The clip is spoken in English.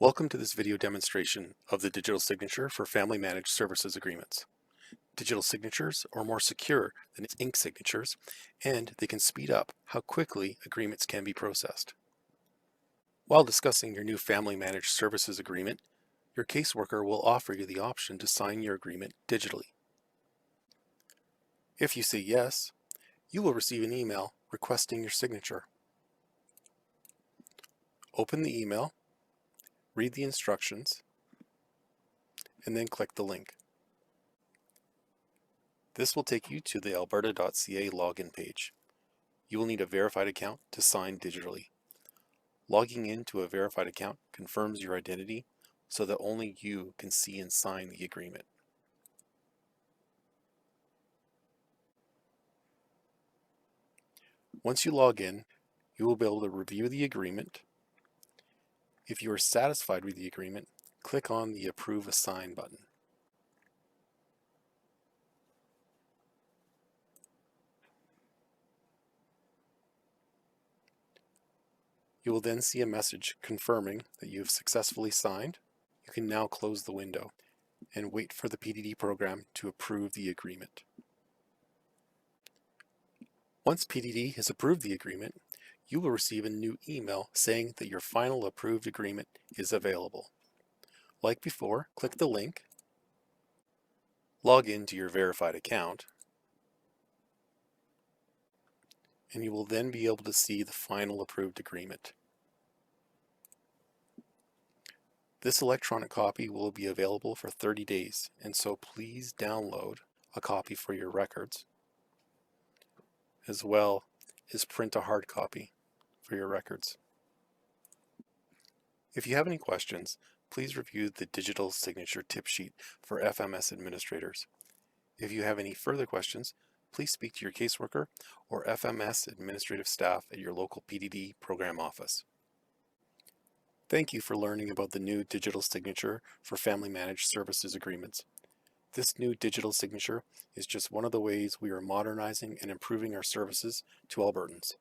Welcome to this video demonstration of the digital signature for Family Managed Services agreements. Digital signatures are more secure than ink signatures, and they can speed up how quickly agreements can be processed. While discussing your new Family Managed Services agreement, your caseworker will offer you the option to sign your agreement digitally. If you say yes, you will receive an email requesting your signature. Open the email, read the instructions, and then click the link. This will take you to the alberta.ca login page. You will need a verified account to sign digitally. Logging into a verified account confirms your identity so that only you can see and sign the agreement. Once you log in, you will be able to review the agreement. If you are satisfied with the agreement, click on the Approve a Sign button. You will then see a message confirming that you have successfully signed. You can now close the window and wait for the PDD program to approve the agreement. Once PDD has approved the agreement, you will receive a new email saying that your final approved agreement is available. Like before, click the link, log into your verified account, and you will then be able to see the final approved agreement. This electronic copy will be available for 30 days, and so please download a copy for your records, as well as print a hard copy for your records. If you have any questions, please review the digital signature tip sheet for FMS administrators. If you have any further questions, please speak to your caseworker or FMS administrative staff at your local PDD program office. Thank you for learning about the new digital signature for Family Managed Services agreements. This new digital signature is just one of the ways we are modernizing and improving our services to Albertans.